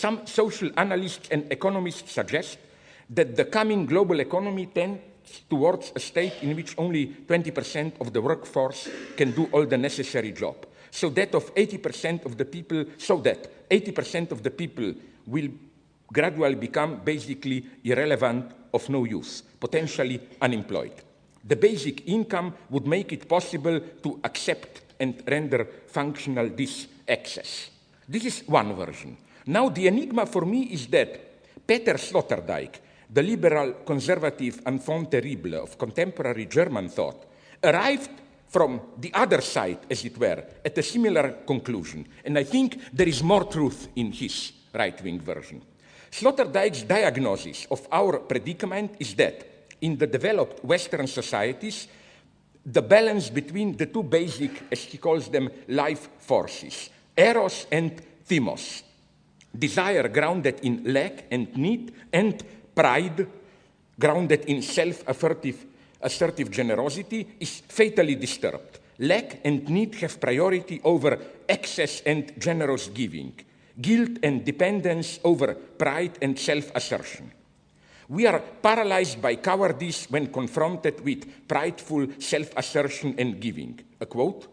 some social analysts and economists suggest that the coming global economy tends towards a state in which only 20% of the workforce can do all the necessary job. So that 80% of the people will gradually become basically irrelevant, of no use, potentially unemployed. The basic income would make it possible to accept and render functional this excess. This is one version. Now the enigma for me is that Peter Sloterdijk, the liberal conservative enfant terrible of contemporary German thought, arrived from the other side, as it were, at a similar conclusion. And I think there is more truth in his right-wing version. Sloterdijk's diagnosis of our predicament is that in the developed Western societies, the balance between the two basic, as he calls them, life forces, Eros and Thymos, desire grounded in lack and need, and pride grounded in self-assertive generosity, is fatally disturbed. Lack and need have priority over excess and generous giving, guilt and dependence over pride and self-assertion. We are paralyzed by cowardice when confronted with prideful self-assertion and giving. A quote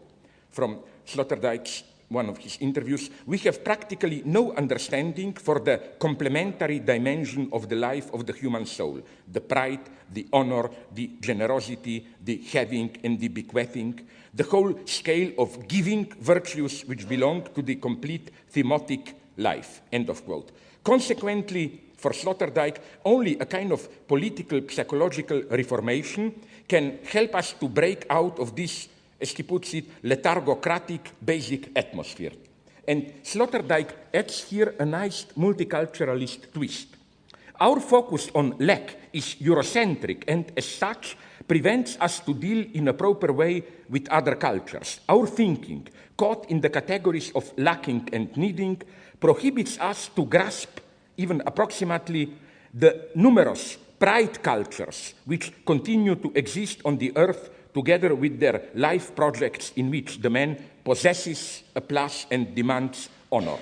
from Sloterdijk's one of his interviews: "We have practically no understanding for the complementary dimension of the life of the human soul, the pride, the honor, the generosity, the having and the bequeathing, the whole scale of giving virtues which belong to the complete themotic life." End of quote. Consequently, for Sloterdijk, only a kind of political psychological reformation can help us to break out of this, as he puts it, lethargocratic basic atmosphere. And Sloterdijk adds here a nice multiculturalist twist. Our focus on lack is Eurocentric and as such prevents us to deal in a proper way with other cultures. Our thinking, caught in the categories of lacking and needing, prohibits us to grasp even approximately the numerous pride cultures which continue to exist on the earth together with their life projects in which the man possesses applause and demands honor.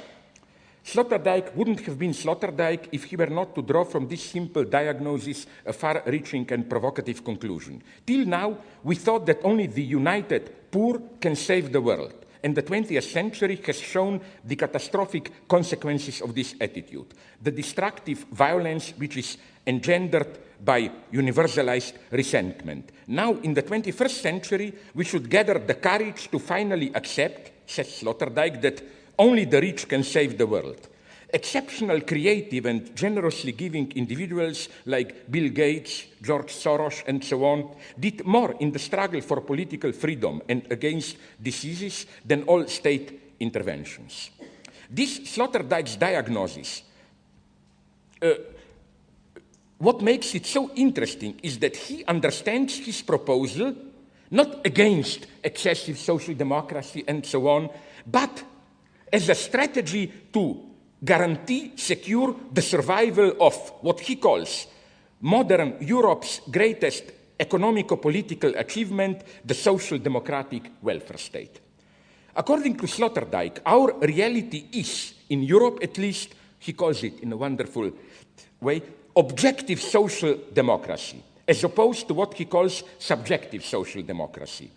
Sloterdijk wouldn't have been Sloterdijk if he were not to draw from this simple diagnosis a far-reaching and provocative conclusion. Till now, we thought that only the united poor can save the world, and the 20th century has shown the catastrophic consequences of this attitude, the destructive violence which is engendered by universalized resentment. Now, in the 21st century, we should gather the courage to finally accept, says Sloterdijk, that only the rich can save the world. Exceptional, creative, and generously giving individuals like Bill Gates, George Soros, and so on did more in the struggle for political freedom and against diseases than all state interventions. This Sloterdijk's diagnosis, what makes it so interesting is that he understands his proposal not against excessive social democracy and so on, but as a strategy to guarantee, secure the survival of what he calls modern Europe's greatest economico-political achievement, the social democratic welfare state. According to Sloterdijk, our reality is, in Europe at least, he calls it in a wonderful way, objective social democracy, as opposed to what he calls subjective social democracy.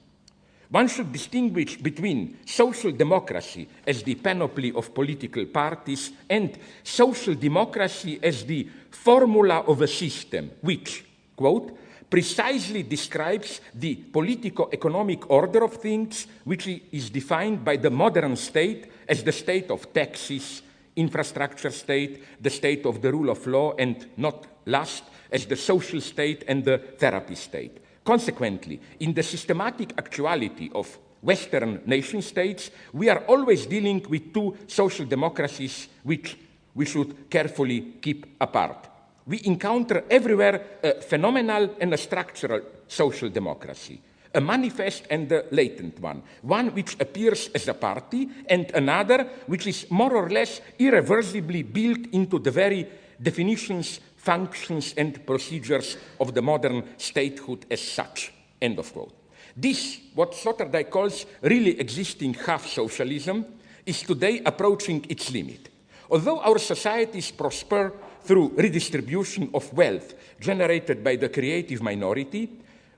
One should distinguish between social democracy as the panoply of political parties and social democracy as the formula of a system which, quote, precisely describes the politico-economic order of things which is defined by the modern state as the state of taxes, infrastructure state, the state of the rule of law, and not last, as the social state and the therapy state. Consequently, in the systematic actuality of Western nation states, we are always dealing with two social democracies which we should carefully keep apart. We encounter everywhere a phenomenal and a structural social democracy, a manifest and a latent one which appears as a party, and another which is more or less irreversibly built into the very definitions, functions, and procedures of the modern statehood as such. End of quote. This, what Sloterdijk calls really existing half-socialism, is today approaching its limit. Although our societies prosper through redistribution of wealth generated by the creative minority,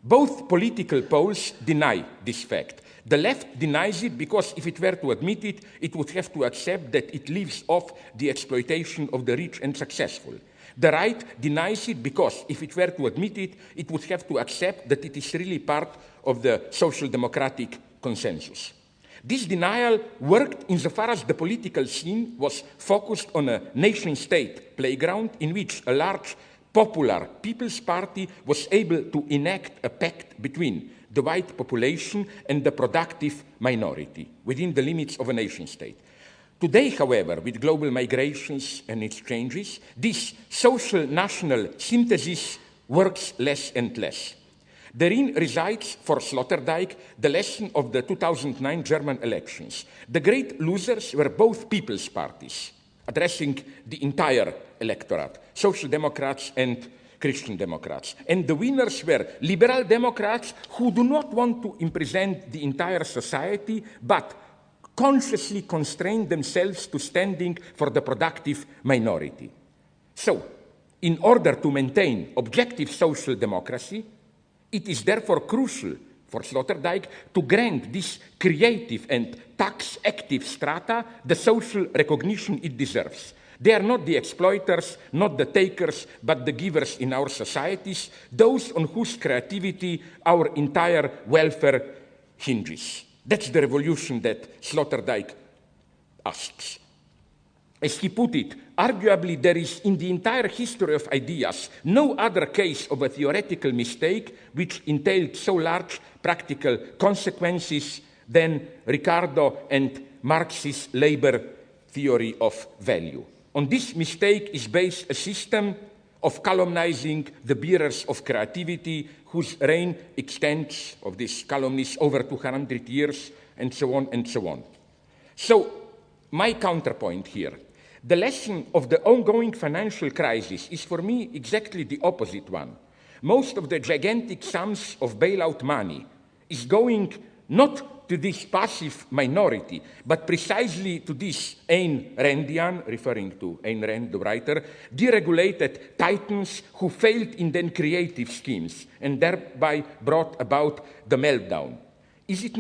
both political poles deny this fact. The left denies it because if it were to admit it, it would have to accept that it lives off the exploitation of the rich and successful. The right denies it because if it were to admit it, it would have to accept that it is really part of the social democratic consensus. This denial worked insofar as the political scene was focused on a nation-state playground in which a large popular People's Party was able to enact a pact between the white population and the productive minority within the limits of a nation-state. Today, however, with global migrations and its changes, this social national synthesis works less and less. Therein resides for Sloterdijk the lesson of the 2009 German elections. The great losers were both people's parties, addressing the entire electorate, Social Democrats and Christian Democrats. And the winners were Liberal Democrats who do not want to represent the entire society, but consciously constrain themselves to standing for the productive minority. So, in order to maintain objective social democracy, it is therefore crucial for Sloterdijk to grant this creative and tax-active strata the social recognition it deserves. They are not the exploiters, not the takers, but the givers in our societies, those on whose creativity our entire welfare hinges. That's the revolution that Sloterdijk asks. As he put it, arguably there is in the entire history of ideas no other case of a theoretical mistake which entailed so large practical consequences than Ricardo and Marx's labor theory of value. On this mistake is based a system of calumnizing the bearers of creativity, whose reign extends, of these calumnies, over 200 years, and so on and so on. So, my counterpoint here. The lesson of the ongoing financial crisis is for me exactly the opposite one. Most of the gigantic sums of bailout money is going not to this passive minority, but precisely to this Ayn Randian, referring to Ayn Rand, the writer, deregulated titans who failed in their creative schemes and thereby brought about the meltdown. It is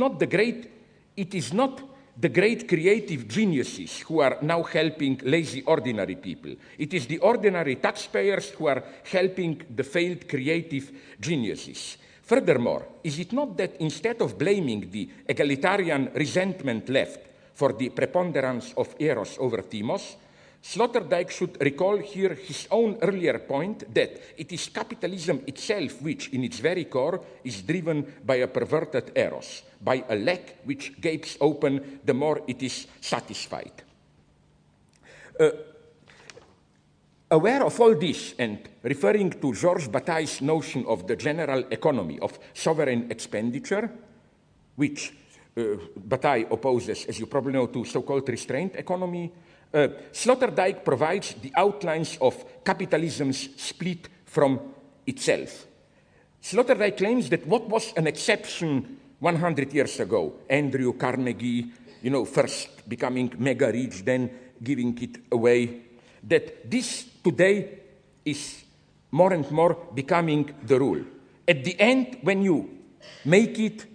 not the great creative geniuses who are now helping lazy ordinary people. It is the ordinary taxpayers who are helping the failed creative geniuses. Furthermore, is it not that instead of blaming the egalitarian resentment left for the preponderance of Eros over Thymos, Sloterdijk should recall here his own earlier point that it is capitalism itself which, in its very core, is driven by a perverted Eros, by a lack which gapes open the more it is satisfied. Aware of all this, and referring to Georges Bataille's notion of the general economy of sovereign expenditure, which Bataille opposes, as you probably know, to so-called restrained economy, Sloterdijk provides the outlines of capitalism's split from itself. Sloterdijk claims that what was an exception 100 years ago, Andrew Carnegie, first becoming mega rich, then giving it away, that this today is more and more becoming the rule. At the end, when you make it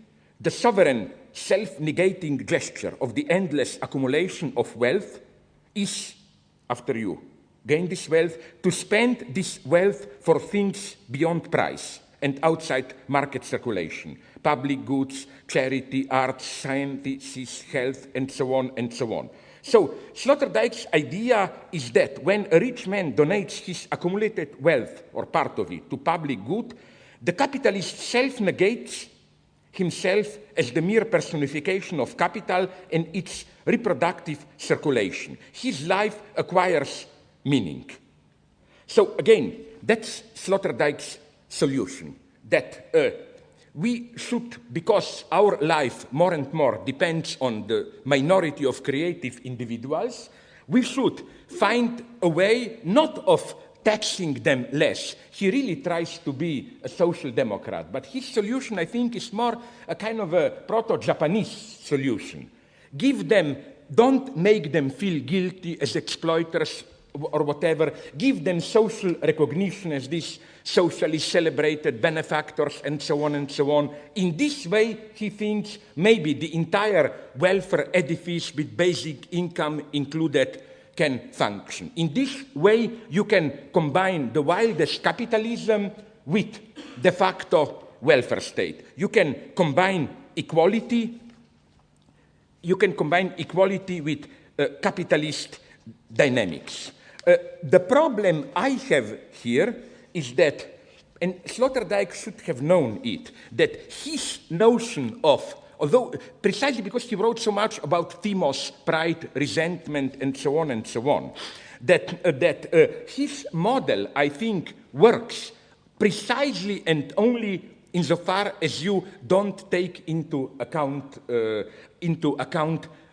the sovereign, self-negating gesture of the endless accumulation of wealth, is, after you gain this wealth, to spend this wealth for things beyond price and outside market circulation, public goods, charity, arts, sciences, health, and so on and so on. So Sloterdijk's idea is that when a rich man donates his accumulated wealth, or part of it, to public good, the capitalist self-negates himself as the mere personification of capital and its reproductive circulation. His life acquires meaning. So again, that's Sloterdijk's solution, that we should, because our life more and more depends on the minority of creative individuals, we should find a way not of taxing them less. He really tries to be a social democrat, but his solution, I think, is more a kind of a proto-Japanese solution. Give them don't make them feel guilty as exploiters or whatever. Give them social recognition as these socially celebrated benefactors and so on and so on. In this way, he thinks maybe the entire welfare edifice with basic income included can function. In this way, you can combine the wildest capitalism with de facto welfare state. You can combine equality. You can combine equality with capitalist dynamics. The problem I have here is that, and Sloterdijk should have known it, that his notion of, although precisely because he wrote so much about Thymos, pride, resentment, and so on, that his model, I think, works precisely and only insofar as you don't take into account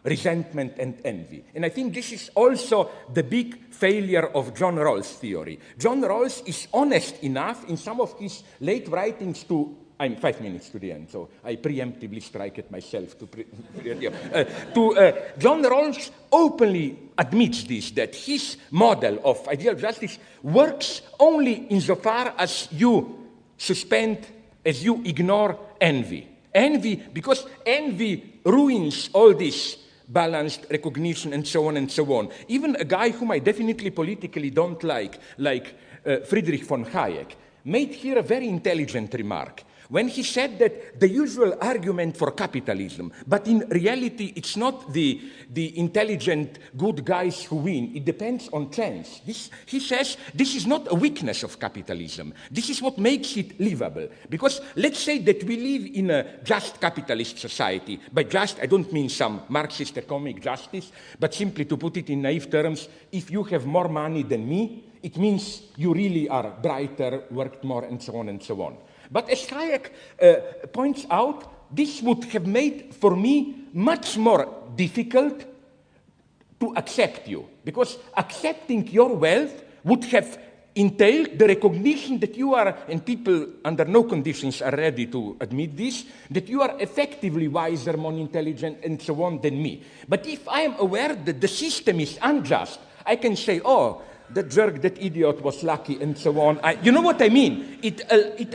resentment and envy. And I think this is also the big failure of John Rawls' theory. John Rawls is honest enough in some of his late writings to, I'm 5 minutes to the end, so I preemptively strike at myself. John Rawls openly admits this, that his model of ideal justice works only insofar as you suspend, as you ignore envy. Envy, because envy ruins all this balanced recognition and so on. Even a guy whom I definitely politically don't like Friedrich von Hayek, made here a very intelligent remark when he said that the usual argument for capitalism, but in reality it's not the intelligent good guys who win, it depends on chance. He says this is not a weakness of capitalism, this is what makes it livable. Because let's say that we live in a just capitalist society. By just, I don't mean some Marxist economic justice, but simply to put it in naive terms, if you have more money than me, it means you really are brighter, worked more, and so on. But as Hayek points out, this would have made, for me, much more difficult to accept you. Because accepting your wealth would have entailed the recognition that you are, and people under no conditions are ready to admit this, that you are effectively wiser, more intelligent, and so on than me. But if I am aware that the system is unjust, I can say, oh, that jerk, that idiot was lucky, and so on. You know what I mean? It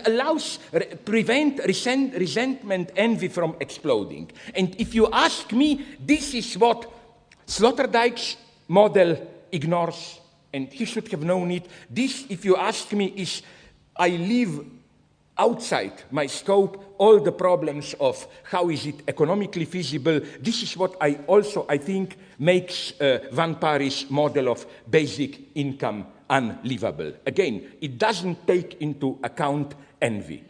allows, prevent resentment, envy from exploding. And if you ask me, this is what Sloterdijk's model ignores, and he should have known it. This, if you ask me, is I leave outside my scope all the problems of how is it economically feasible. This is what I think makes Van Parij's model of basic income unlivable. Again, it doesn't take into account envy.